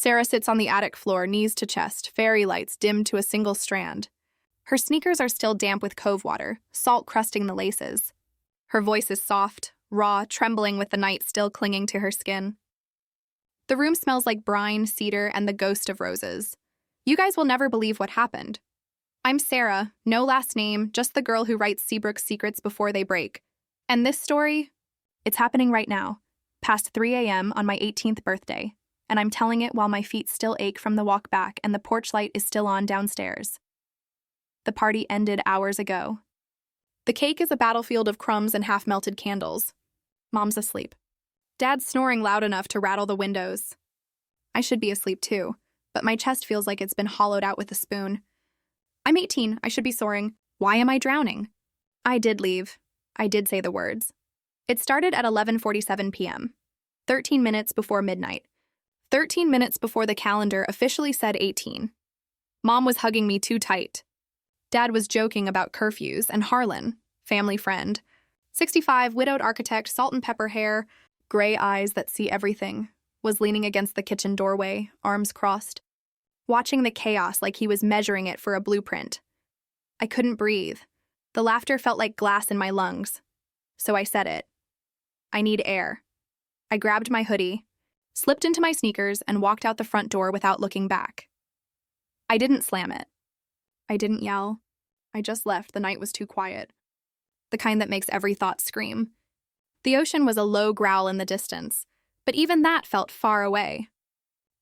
Sarah sits on the attic floor, knees to chest, fairy lights dimmed to a single strand. Her sneakers are still damp with cove water, salt crusting the laces. Her voice is soft, raw, trembling with the night still clinging to her skin. The room smells like brine, cedar, and the ghost of roses. You guys will never believe what happened. I'm Sarah, no last name, just the girl who writes Seabrook's secrets before they break. And this story, it's happening right now, past 3 a.m. on my 18th birthday, and I'm telling it while my feet still ache from the walk back and the porch light is still on downstairs. The party ended hours ago. The cake is a battlefield of crumbs and half-melted candles. Mom's asleep. Dad's snoring loud enough to rattle the windows. I should be asleep too, but my chest feels like it's been hollowed out with a spoon. I'm 18, I should be soaring. Why am I drowning? I did leave. I did say the words. It started at 11:47 p.m., 13 minutes before midnight. 13 minutes before the calendar officially said 18. Mom was hugging me too tight. Dad was joking about curfews, and Harlan, family friend, 65, widowed architect, salt and pepper hair, gray eyes that see everything, was leaning against the kitchen doorway, arms crossed, watching the chaos like he was measuring it for a blueprint. I couldn't breathe. The laughter felt like glass in my lungs. So I said it. I need air. I grabbed my hoodie, slipped into my sneakers, and walked out the front door without looking back. I didn't slam it. I didn't yell. I just left. The night was too quiet. The kind that makes every thought scream. The ocean was a low growl in the distance, but even that felt far away.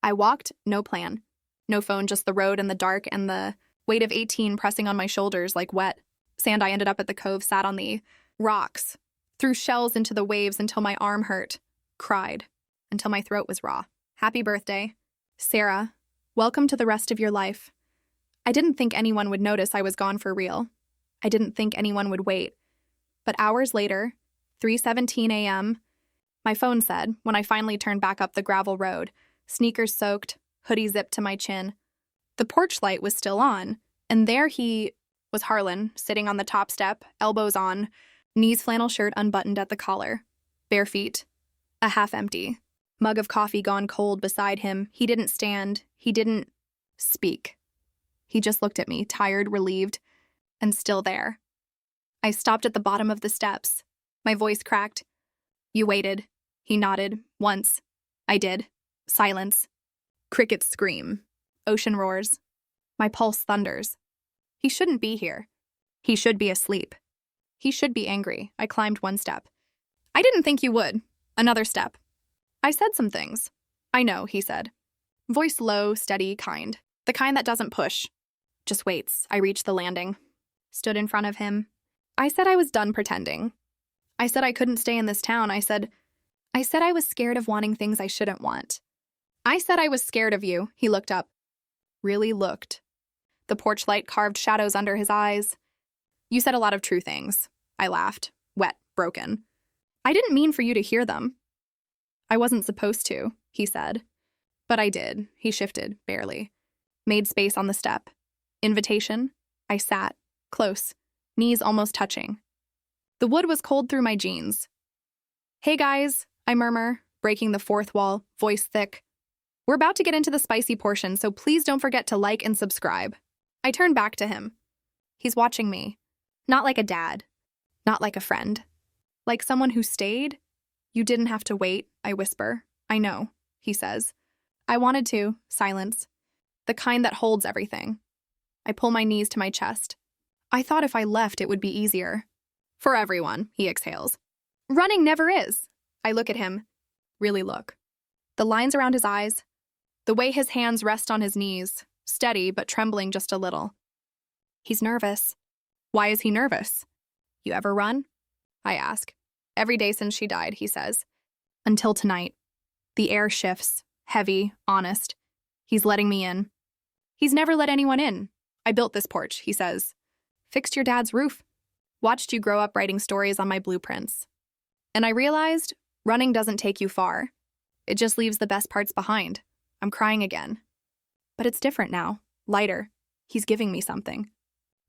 I walked, no plan. No phone, just the road and the dark and the weight of 18 pressing on my shoulders like wet sand. I ended up at the cove, sat on the rocks, threw shells into the waves until my arm hurt, cried until my throat was raw. Happy birthday, Sarah. Welcome to the rest of your life. I didn't think anyone would notice I was gone for real. I didn't think anyone would wait. But hours later, 3:17 a.m., my phone said, when I finally turned back up the gravel road, sneakers soaked, hoodie zipped to my chin. The porch light was still on, and there he was, Harlan, sitting on the top step, elbows on, knees flannel shirt unbuttoned at the collar, bare feet, a half-empty mug of coffee gone cold beside him. He didn't stand. He didn't speak. He just looked at me, tired, relieved, and still there. I stopped at the bottom of the steps. My voice cracked. You waited. He nodded. Once. I did. Silence. Crickets scream. Ocean roars. My pulse thunders. He shouldn't be here. He should be asleep. He should be angry. I climbed one step. I didn't think you would. Another step. I said some things. I know, he said. Voice low, steady, kind. The kind that doesn't push. Just waits. I reached the landing. Stood in front of him. I said I was done pretending. I said I couldn't stay in this town. I said I was scared of wanting things I shouldn't want. I said I was scared of you. He looked up. Really looked. The porch light carved shadows under his eyes. You said a lot of true things. I laughed. Wet, broken. I didn't mean for you to hear them. I wasn't supposed to, he said. But I did. He shifted, barely. Made space on the step. Invitation. I sat, close, knees almost touching. The wood was cold through my jeans. Hey guys, I murmur, breaking the fourth wall, voice thick. We're about to get into the spicy portion, so please don't forget to like and subscribe. I turn back to him. He's watching me. Not like a dad. Not like a friend. Like someone who stayed. You didn't have to wait, I whisper. I know, he says. I wanted to. Silence. The kind that holds everything. I pull my knees to my chest. I thought if I left it would be easier. For everyone, he exhales. Running never is. I look at him. Really look. The lines around his eyes. The way his hands rest on his knees. Steady, but trembling just a little. He's nervous. Why is he nervous? You ever run? I ask. Every day since she died, he says. Until tonight. The air shifts. Heavy, honest. He's letting me in. He's never let anyone in. I built this porch, he says. Fixed your dad's roof. Watched you grow up writing stories on my blueprints. And I realized running doesn't take you far. It just leaves the best parts behind. I'm crying again. But it's different now. Lighter. He's giving me something.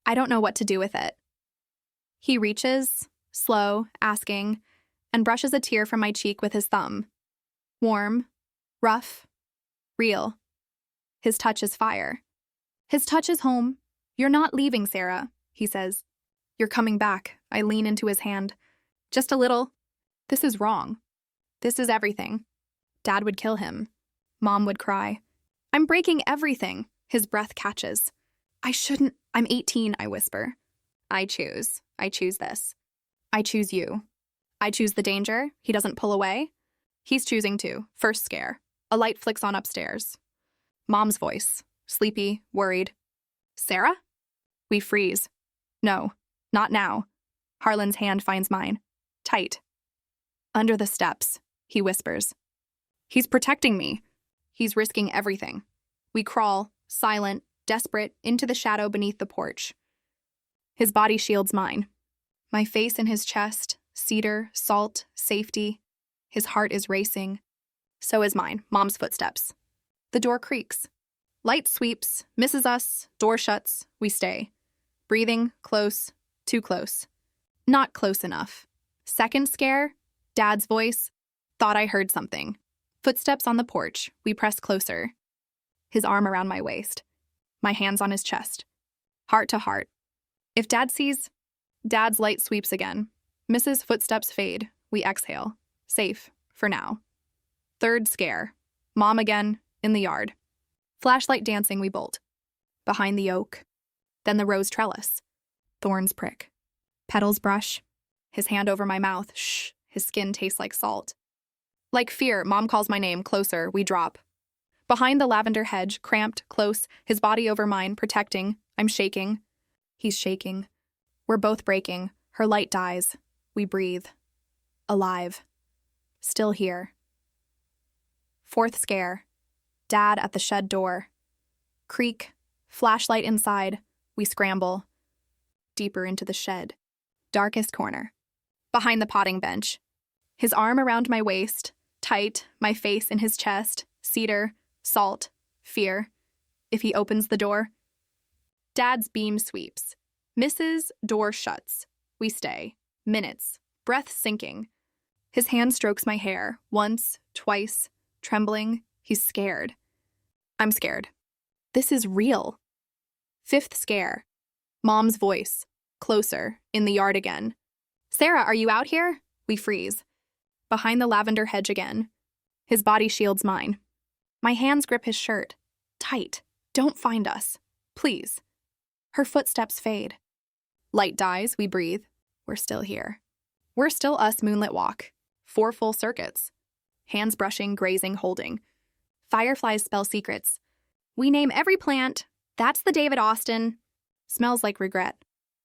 I don't know what to do with it. He reaches, slow, asking, and brushes a tear from my cheek with his thumb. Warm, rough, Real. His touch is fire. His touch is home. You're not leaving, Sarah, he says. You're coming back. I lean into his hand. Just a little. This is wrong. This is everything. Dad would kill him. Mom would cry. I'm breaking everything. His breath catches. I shouldn't. I'm 18, I whisper. I choose. I choose this. I choose you. I choose the danger. He doesn't pull away. He's choosing to. First scare. A light flicks on upstairs. Mom's voice. Sleepy, worried. Sarah? We freeze. No, not now. Harlan's hand finds mine. Tight. Under the steps, he whispers. He's protecting me. He's risking everything. We crawl, silent, desperate, into the shadow beneath the porch. His body shields mine. My face in his chest, cedar, salt, safety. His heart is racing. So is mine, Mom's footsteps. The door creaks. Light sweeps, misses us, door shuts, we stay. Breathing, close, too close. Not close enough. Second scare, Dad's voice. Thought I heard something. Footsteps on the porch, we press closer. His arm around my waist. My hands on his chest. Heart to heart. If Dad sees, Dad's light sweeps again. Mrs. Footsteps fade. We exhale. Safe, for now. Third scare. Mom again, in the yard. Flashlight dancing, we bolt. Behind the oak. Then the rose trellis. Thorns prick. Petals brush. His hand over my mouth. Shh. His skin tastes like salt. Like fear, Mom calls my name. Closer, we drop. Behind the lavender hedge, cramped, close, his body over mine, protecting. I'm shaking. He's shaking. We're both breaking. Her light dies. We breathe. Alive. Still here. Fourth scare. Dad at the shed door. Creak. Flashlight inside. We scramble. Deeper into the shed. Darkest corner. Behind the potting bench. His arm around my waist. Tight. My face in his chest. Cedar. Salt. Fear. If he opens the door. Dad's beam sweeps. Misses. Door shuts. We stay. Minutes. Breath sinking. His hand strokes my hair. Once. Twice. Trembling. He's scared. I'm scared. This is real. Fifth scare. Mom's voice. Closer. In the yard again. Sarah, are you out here? We freeze. Behind the lavender hedge again. His body shields mine. My hands grip his shirt. Tight. Don't find us. Please. Her footsteps fade. Light dies. We breathe. We're still here. We're still us moonlit walk. 4 full circuits. Hands brushing, grazing, holding. Fireflies spell secrets. We name every plant. That's the David Austin. Smells like regret.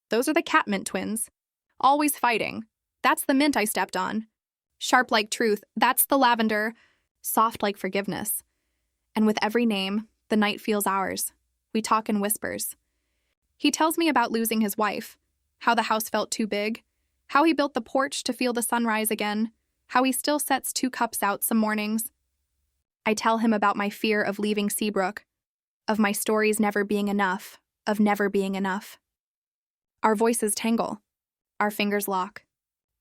Those are the Catmint twins. Always fighting. That's the mint I stepped on. Sharp like truth. That's the lavender. Soft like forgiveness. And with every name, the night feels ours. We talk in whispers. He tells me about losing his wife, how the house felt too big, how he built the porch to feel the sunrise again, how he still sets 2 cups out some mornings. I tell him about my fear of leaving Seabrook, of my stories never being enough, of never being enough. Our voices tangle. Our fingers lock.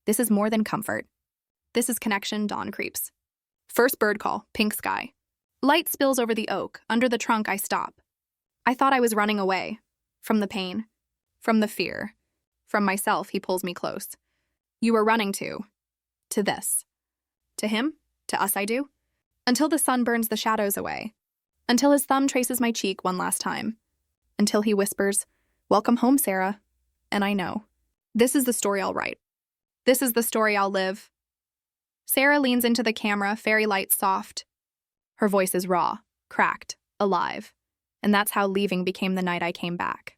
This is more than comfort. This is connection. Dawn creeps. First bird call, pink sky. Light spills over the oak. Under the trunk, I stop. I thought I was running away. From the pain. From the fear. From myself, he pulls me close. You were running to this. To him? To us, I do? Until the sun burns the shadows away. Until his thumb traces my cheek one last time. Until he whispers, "Welcome home, Sarah." And I know. This is the story I'll write. This is the story I'll live. Sarah leans into the camera, fairy lights soft. Her voice is raw, cracked, alive. And that's how leaving became the night I came back.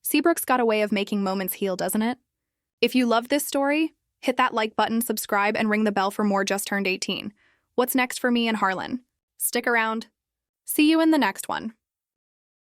Seabrook's got a way of making moments heal, doesn't it? If you love this story, hit that like button, subscribe, and ring the bell for more Just Turned 18. What's next for me and Harlan? Stick around. See you in the next one.